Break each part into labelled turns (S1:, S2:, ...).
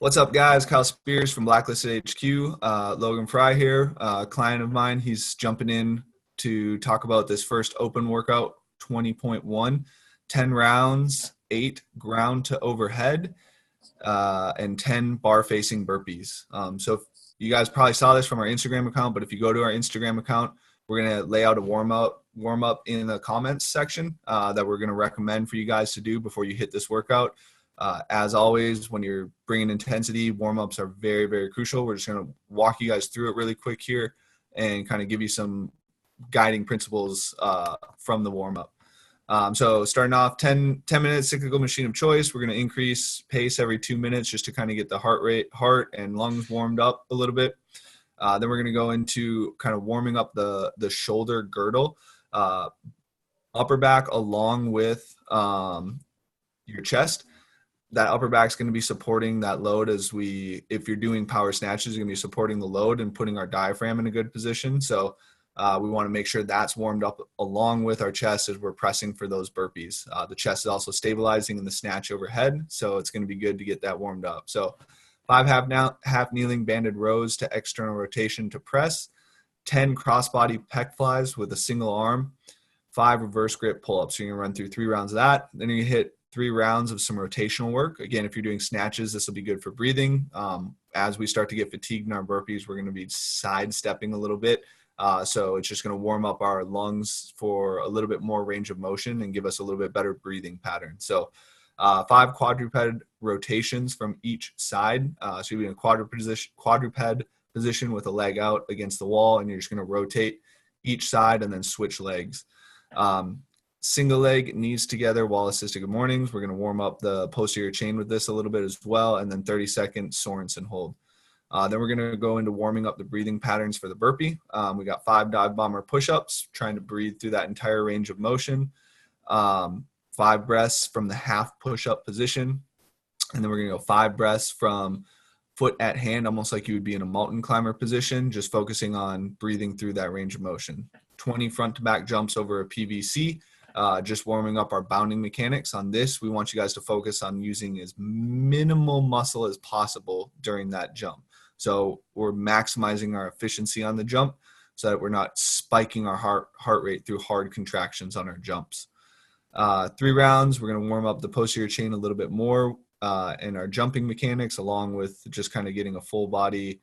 S1: What's up, guys? Kyle Spears from Blacklisted HQ. Logan Fry here, client of mine. He's jumping in to talk about this first open workout, 20.1, 10 rounds, 8 ground to overhead, and 10 bar-facing burpees. So you guys probably saw this from our Instagram account, but if you go to our Instagram account, we're going to lay out a warm-up in the comments section that we're going to recommend for you guys to do before you hit this workout. As always, when you're bringing intensity, warm-ups are very, very crucial. We're just going to walk you guys through it really quick here and kind of give you some guiding principles from the warm-up. So starting off, 10 minutes cyclical machine of choice. We're going to increase pace every 2 minutes just to kind of get the heart and lungs warmed up a little bit. Then we're going to go into kind of warming up the shoulder girdle, upper back along with your chest. That upper back is going to be supporting that load if you're doing power snatches, you're going to be supporting the load and putting our diaphragm in a good position. So we want to make sure that's warmed up along with our chest as we're pressing for those burpees. The chest is also stabilizing in the snatch overhead, so it's going to be good to get that warmed up. So 5 half kneeling banded rows to external rotation to press, 10 crossbody pec flies with a single arm, 5 reverse grip pull-ups. So you're going to run through 3 rounds of that. Then you hit 3 rounds of some rotational work. Again, if you're doing snatches, this will be good for breathing. As we start to get fatigued in our burpees, we're going to be sidestepping a little bit. So it's just going to warm up our lungs for a little bit more range of motion and give us a little bit better breathing pattern. So 5 quadruped rotations from each side. So you'll be in a quadruped position with a leg out against the wall, and you're just going to rotate each side and then switch legs. Single leg knees together while assisted good mornings. We're going to warm up the posterior chain with this a little bit as well, and then 30-second Sorensen hold. Then we're going to go into warming up the breathing patterns for the burpee. We got 5 dive bomber push-ups, trying to breathe through that entire range of motion. 5 breaths from the half push-up position. And then we're going to go 5 breaths from foot at hand, almost like you would be in a mountain climber position, just focusing on breathing through that range of motion. 20 front to back jumps over a PVC. Just warming up our bounding mechanics. On this, we want you guys to focus on using as minimal muscle as possible during that jump. So we're maximizing our efficiency on the jump so that we're not spiking our heart rate through hard contractions on our jumps. 3 rounds, we're going to warm up the posterior chain a little bit more in our jumping mechanics, along with just kind of getting a full body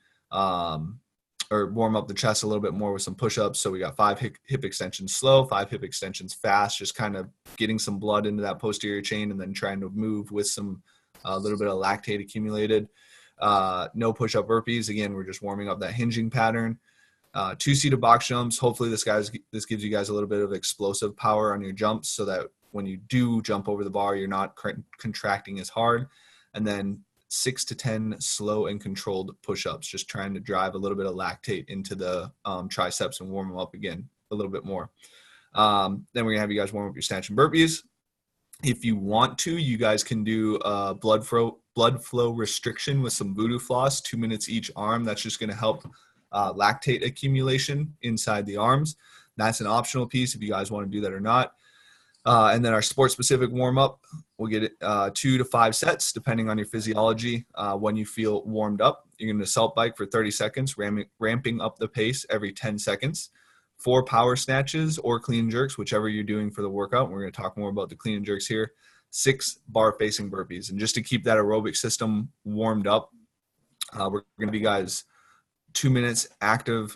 S1: or warm up the chest a little bit more with some push-ups. So we got 5 hip extensions slow, 5 hip extensions fast, just kind of getting some blood into that posterior chain and then trying to move with some a little bit of lactate accumulated. No push-up burpees. Again, we're just warming up that hinging pattern. 2 seated box jumps. Hopefully this gives you guys a little bit of explosive power on your jumps so that when you do jump over the bar, you're not contracting as hard. And then 6 to 10 slow and controlled push-ups, just trying to drive a little bit of lactate into the triceps and warm them up again a little bit more. Then we're going to have you guys warm up your snatch and burpees. If you want to, you guys can do blood flow restriction with some voodoo floss, 2 minutes each arm. That's just going to help lactate accumulation inside the arms. That's an optional piece if you guys want to do that or not. And then our sport-specific warm-up, we'll get 2 to 5 sets, depending on your physiology. When you feel warmed up, you're going to assault bike for 30 seconds, ramping up the pace every 10 seconds. 4 power snatches or clean jerks, whichever you're doing for the workout. We're going to talk more about the clean and jerks here. 6 bar-facing burpees. And just to keep that aerobic system warmed up, we're going to be, guys, 2 minutes active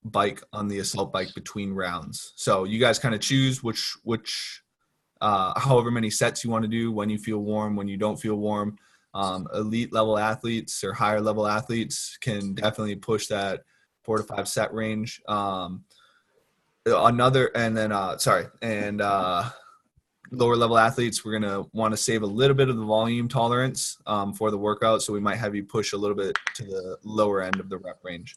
S1: bike on the assault bike between rounds. So you guys kind of choose which however many sets you want to do, when you feel warm, when you don't feel warm. Elite level athletes or higher level athletes can definitely push that 4 to 5 set range. Lower level athletes, we're going to want to save a little bit of the volume tolerance for the workout. So we might have you push a little bit to the lower end of the rep range.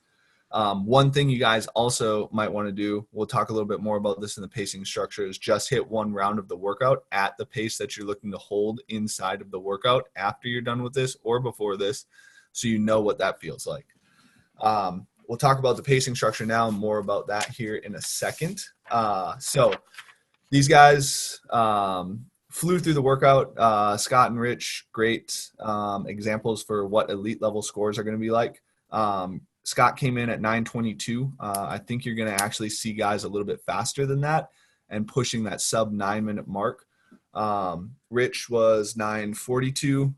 S1: One thing you guys also might want to do, we'll talk a little bit more about this in the pacing structure, is just hit 1 round of the workout at the pace that you're looking to hold inside of the workout after you're done with this or before this, so you know what that feels like. We'll talk about the pacing structure now, and more about that here in a second. So these guys, flew through the workout. Scott and Rich, great examples for what elite level scores are going to be like. Scott came in at 9:22. I think you're going to actually see guys a little bit faster than that and pushing that sub 9-minute mark. Rich was 9:42,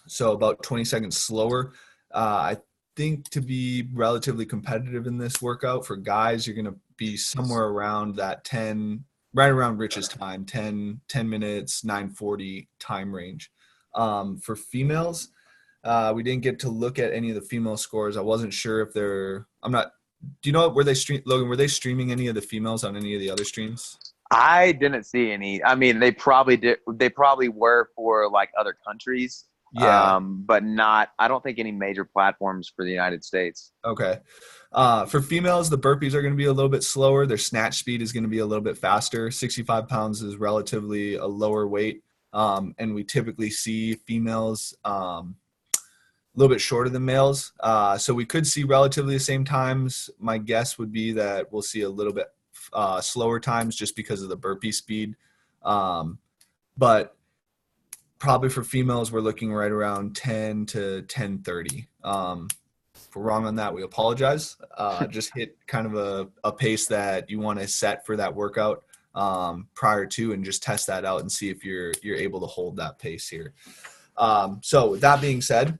S1: so about 20 seconds slower. I think to be relatively competitive in this workout for guys, you're going to be somewhere around that 10, right around Rich's time, 10 minutes, 9:40 time range. For females, we didn't get to look at any of the female scores. I wasn't sure if they're, I'm not, do you know, Logan, were they streaming any of the females on any of the other streams?
S2: I didn't see any. I mean, they probably did. They probably were for like other countries,
S1: Yeah.
S2: but not. I don't think any major platforms for the United States.
S1: Okay. For females, the burpees are going to be a little bit slower. Their snatch speed is going to be a little bit faster. 65 pounds is relatively a lower weight. And we typically see females a little bit shorter than males. So we could see relatively the same times. My guess would be that we'll see a little bit slower times just because of the burpee speed. But probably for females, we're looking right around 10 to 10:30. If we're wrong on that, we apologize. Just hit kind of a pace that you want to set for that workout prior to, and just test that out and see if you're able to hold that pace here. So with that being said,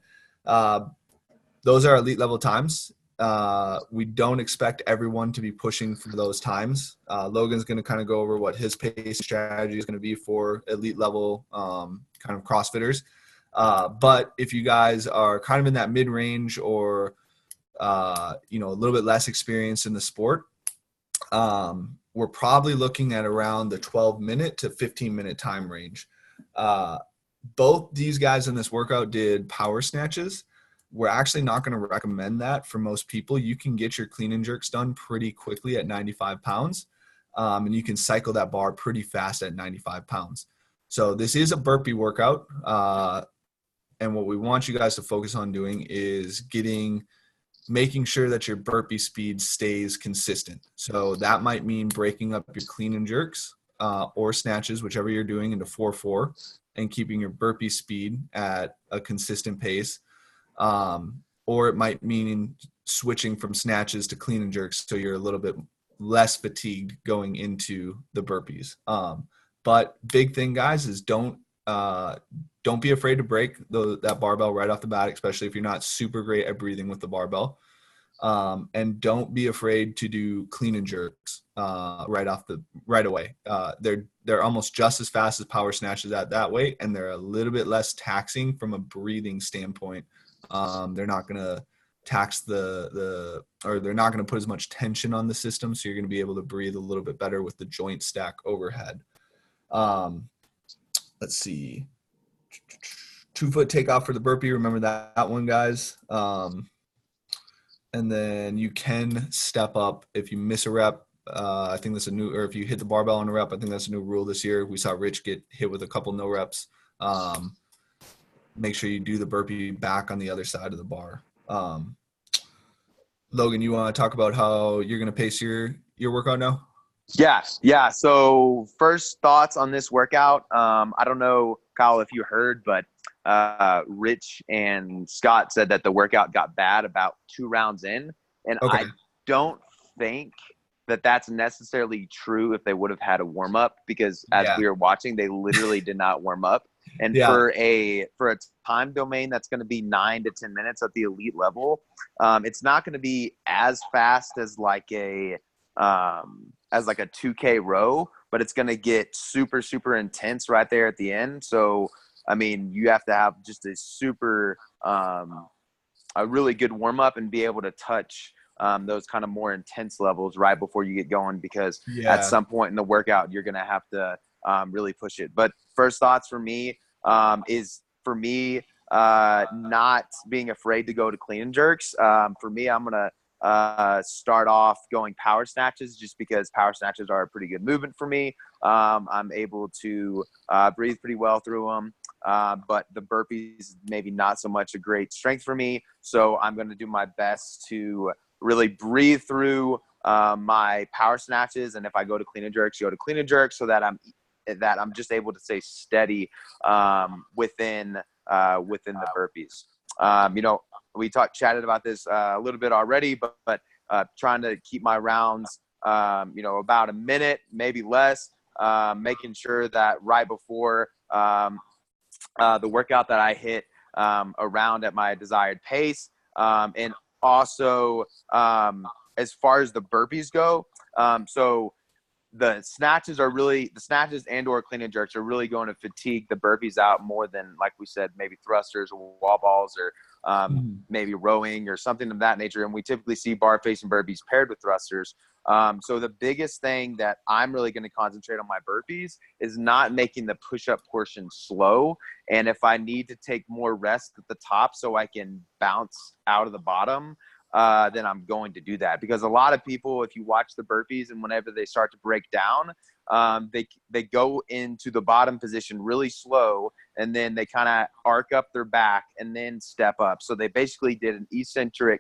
S1: those are elite level times. We don't expect everyone to be pushing for those times. Logan's going to kind of go over what his pace strategy is going to be for elite level kind of CrossFitters. But if you guys are kind of in that mid-range or, a little bit less experienced in the sport, we're probably looking at around the 12-minute to 15-minute time range. Both these guys in this workout did power snatches. We're actually not going to recommend that for most people. You can get your clean and jerks done pretty quickly at 95 pounds, and you can cycle that bar pretty fast at 95 pounds. So this is a burpee workout, and what we want you guys to focus on doing is making sure that your burpee speed stays consistent. So that might mean breaking up your clean and jerks or snatches, whichever you're doing, into 4-4, and keeping your burpee speed at a consistent pace. Or it might mean switching from snatches to clean and jerks so you're a little bit less fatigued going into the burpees. But big thing, guys, is don't be afraid to break that barbell right off the bat, especially if you're not super great at breathing with the barbell. And don't be afraid to do clean and jerks right away. They're almost just as fast as power snatches at that weight, and they're a little bit less taxing from a breathing standpoint. They're not going to tax or they're not going to put as much tension on the system, so you're going to be able to breathe a little bit better with the joint stack overhead. Let's see. 2-foot takeoff for the burpee. Remember that one, guys. And then you can step up if you miss a rep. I think that's or if you hit the barbell on a rep, I think that's a new rule this year. We saw Rich get hit with a couple no reps. Make sure you do the burpee back on the other side of the bar. Logan, you want to talk about how you're going to pace your workout now?
S2: Yeah. So first thoughts on this workout. I don't know, Kyle, if you heard, but Rich and Scott said that the workout got bad about 2 rounds in. And
S1: Okay.
S2: I don't think that that's necessarily true if they would have had a warm up, because as we were watching, they literally did not warm up. And for a time domain that's going to be 9 to 10 minutes at the elite level, it's not going to be as fast as like a 2K row, but it's going to get super, super intense right there at the end. So, I mean, you have to have just a really good warm up and be able to touch those kind of more intense levels right before you get going, because at some point in the workout, you're going to have to really push it. But first thoughts for me is not being afraid to go to clean and jerks. For me, I'm going to start off going power snatches, just because power snatches are a pretty good movement for me. I'm able to breathe pretty well through them. But the burpees, maybe not so much a great strength for me. So I'm going to do my best to really breathe through my power snatches. And if I go to clean and jerks, go to clean and jerks, so that I'm that I'm just able to stay steady within the burpees. We chatted about this a little bit already, but trying to keep my rounds, about a minute, maybe less, making sure that right before the workout that I hit around at my desired pace. And also, as far as the burpees go, so the snatches and or clean and jerks are really going to fatigue the burpees out more than, like we said, maybe thrusters or wall balls or maybe rowing or something of that nature. And we typically see bar facing burpees paired with thrusters. So the biggest thing that I'm really going to concentrate on my burpees is not making the push-up portion slow. And if I need to take more rest at the top so I can bounce out of the bottom, then I'm going to do that. Because a lot of people, if you watch the burpees and whenever they start to break down, they go into the bottom position really slow, and then they kind of arc up their back and then step up. So they basically did an eccentric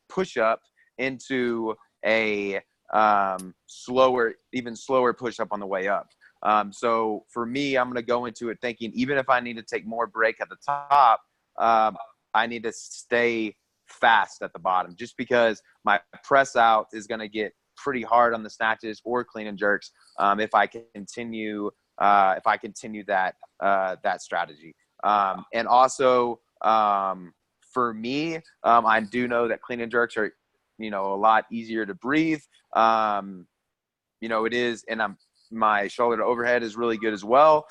S2: push-up into a even slower push-up on the way up. So for me, I'm going to go into it thinking, even if I need to take more break at the top, I need to stay fast at the bottom, just because my press out is going to get pretty hard on the snatches or clean and jerks if I continue that strategy. And also for me, I do know that clean and jerks are a lot easier to breathe. It is, and my shoulder to overhead is really good as well.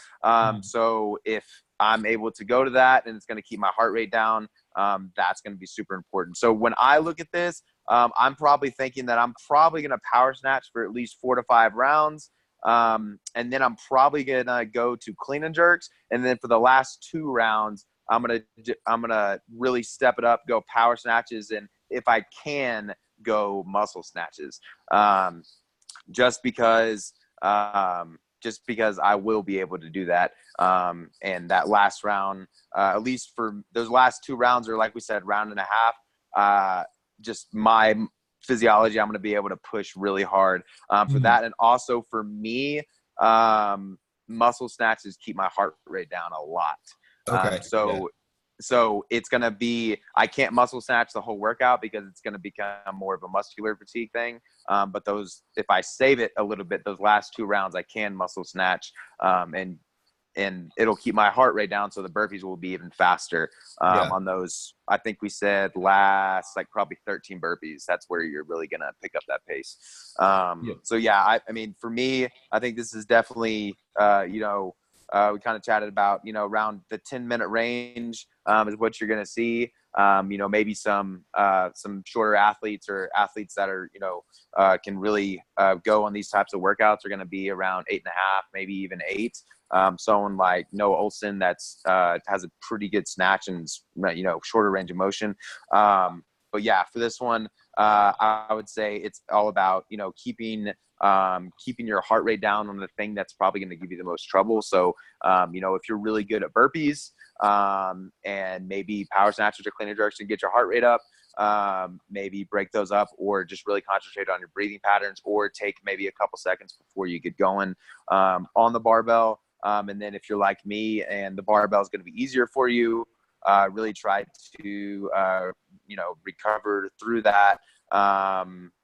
S2: So if I'm able to go to that and it's going to keep my heart rate down, that's going to be super important. So when I look at this, I'm probably thinking that I'm probably going to power snatch for at least 4 to 5 rounds. And then I'm probably going to go to clean and jerks. And then for the last 2 rounds, I'm going to really step it up, go power snatches. And if I can, go muscle snatches, just because I will be able to do that. And that last round, at least for those last 2 rounds, or like we said, round and a half, just my physiology, I'm going to be able to push really hard for that. And also for me, muscle snatches keep my heart rate down a lot.
S1: Okay.
S2: So it's going to be, I can't muscle snatch the whole workout because it's going to become more of a muscular fatigue thing. But if I save it a little bit, those last 2 rounds, I can muscle snatch, and it'll keep my heart rate down. So the burpees will be even faster on those. I think we said last, probably 13 burpees. That's where you're really going to pick up that pace. So yeah, I mean, for me, I think this is definitely, we kind of chatted about, around the 10-minute range is what you're going to see. Maybe some shorter athletes or athletes that are, can really go on these types of workouts are going to be around 8.5, maybe even 8. Someone like Noah Olson that's has a pretty good snatch and, shorter range of motion. But yeah, for this one, I would say it's all about, keeping your heart rate down on the thing that's probably going to give you the most trouble. So, if you're really good at burpees, and maybe power snatches or clean and jerks and get your heart rate up, maybe break those up, or just really concentrate on your breathing patterns, or take maybe a couple seconds before you get going, on the barbell. And then if you're like me and the barbell is going to be easier for you, really try to, recover through that.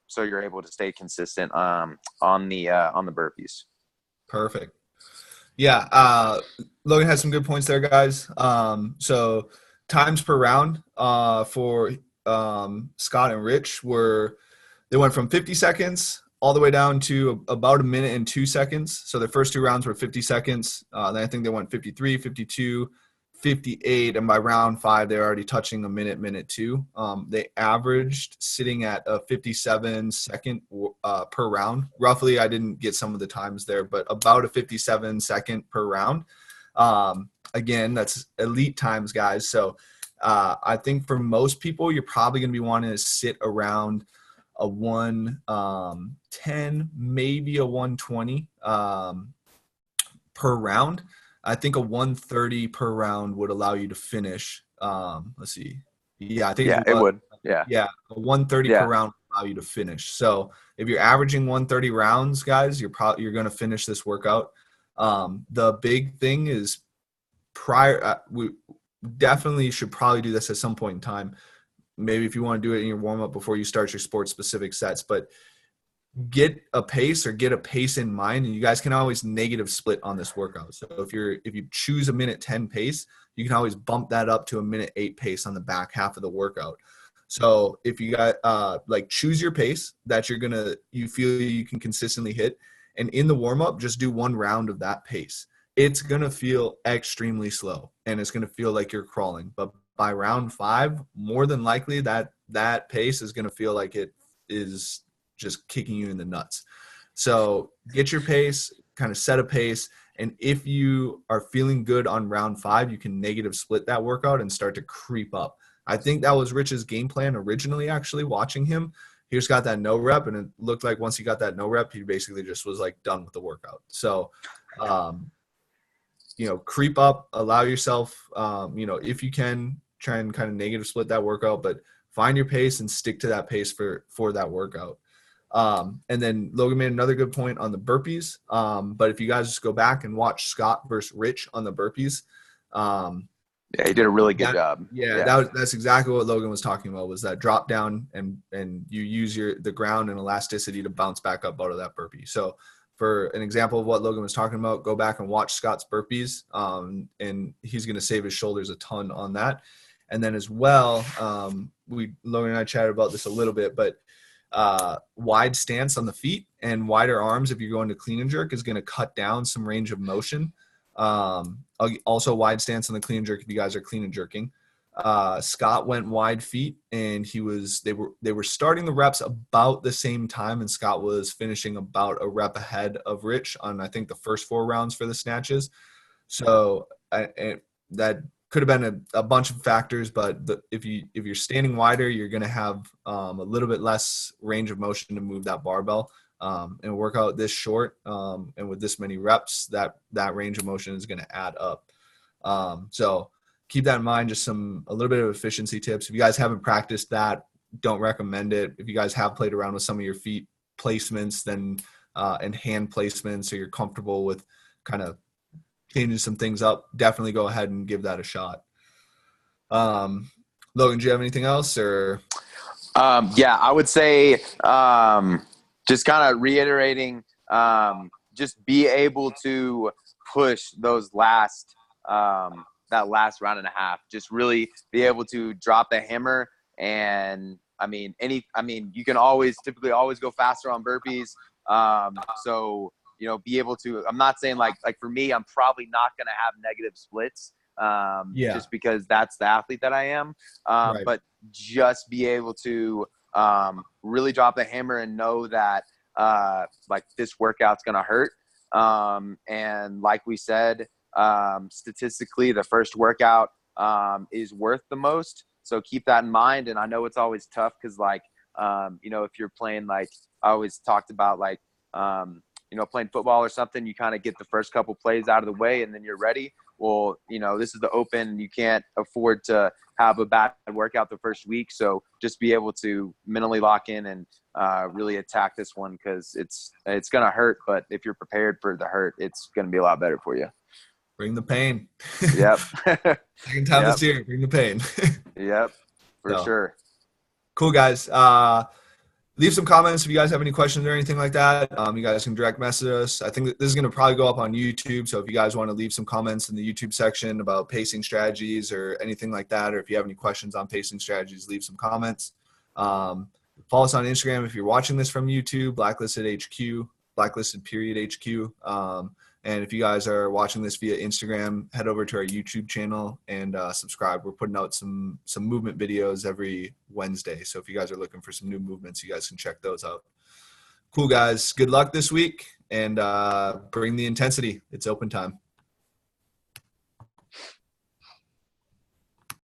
S2: So you're able to stay consistent, on the burpees.
S1: Perfect. Yeah. Logan has some good points there, guys. So times per round, for, Scott and Rich they went from 50 seconds all the way down to about 1 minute and 2 seconds. So the first 2 rounds were 50 seconds. Then I think they went 53, 52, 58, and by round 5 they're already touching a minute 2. They averaged sitting at a 57 second per round roughly. I didn't get some of the times there, but about a 57 second per round. Again, that's elite times, guys. So I think for most people, you're probably going to be wanting to sit around a 110, maybe a 120 per round. I think a 130 per round would allow you to finish. Let's see. Yeah, I think
S2: it would. Yeah.
S1: Yeah, a 130 per round allow you to finish. So if you're averaging 130 rounds, guys, you're going to finish this workout. The big thing is we definitely should probably do this at some point in time. Maybe if you want to do it in your warm up before you start your sports specific sets, but get a pace in mind, and you guys can always negative split on this workout. So if you choose a minute 10 pace, you can always bump that up to a minute 8 pace on the back half of the workout. So if you got choose your pace that you feel you can consistently hit, and in the warm up, just do one round of that pace. It's gonna feel extremely slow, and it's gonna feel like you're crawling. But by round 5, more than likely that pace is gonna feel like it is just kicking you in the nuts. So get your pace, kind of set a pace. And if you are feeling good on round 5, you can negative split that workout and start to creep up. I think that was Rich's game plan originally, actually, watching him. He just got that no rep, and it looked like once he got that no rep, he basically just was like done with the workout. So, creep up, allow yourself, if you can, try and kind of negative split that workout, but find your pace and stick to that pace for that workout. And then Logan made another good point on the burpees. But if you guys just go back and watch Scott versus Rich on the burpees,
S2: yeah, he did a really good job.
S1: Yeah. That's exactly what Logan was talking about, was that drop down and you use the ground and elasticity to bounce back up out of that burpee. So for an example of what Logan was talking about, go back and watch Scott's burpees, and he's going to save his shoulders a ton on that. And then as well, Logan and I chatted about this a little bit, but wide stance on the feet and wider arms if you're going to clean and jerk is going to cut down some range of motion. Also wide stance on the clean and jerk if you guys are clean and jerking. Scott went wide feet, and they were starting the reps about the same time, and Scott was finishing about a rep ahead of Rich on, I think, the first 4 rounds for the snatches. So that could have been a bunch of factors, but if you're standing wider, you're going to have a little bit less range of motion to move that barbell, and work out this short, and with this many reps, that range of motion is going to add up. So keep that in mind. Just a little bit of efficiency tips. If you guys haven't practiced that, don't recommend it. If you guys have played around with some of your feet placements, then and hand placements, so you're comfortable with kind of changing some things up, definitely go ahead and give that a shot. Logan, do you have anything else, or?
S2: Yeah, I would say just kind of reiterating, just be able to push those that last round and a half. Just really be able to drop the hammer. And you can typically always go faster on burpees. So be able to. I'm not saying like for me, I'm probably not going to have negative splits. Just because that's the athlete that I am.
S1: Right.
S2: But just be able to really drop the hammer and know that this workout's going to hurt. And like we said, statistically, the first workout is worth the most. So keep that in mind. And I know it's always tough because if you're playing, I always talked about playing football or something, you kind of get the first couple plays out of the way and then you're ready. Well, this is the Open. You can't afford to have a bad workout the first week. So just be able to mentally lock in and really attack this one, because it's going to hurt. But if you're prepared for the hurt, it's going to be a lot better for you.
S1: Bring the pain.
S2: Yep.
S1: Second time this year, bring the pain.
S2: Yep, for sure.
S1: Cool, guys. Leave some comments if you guys have any questions or anything like that. You guys can direct message us. I think that this is going to probably go up on YouTube. So if you guys want to leave some comments in the YouTube section about pacing strategies or anything like that, or if you have any questions on pacing strategies, leave some comments. Follow us on Instagram if you're watching this from YouTube, Blacklisted HQ, Blacklisted period HQ. And if you guys are watching this via Instagram, head over to our YouTube channel and subscribe. We're putting out some movement videos every Wednesday. So if you guys are looking for some new movements, you guys can check those out. Cool, guys. Good luck this week, and bring the intensity. It's open time.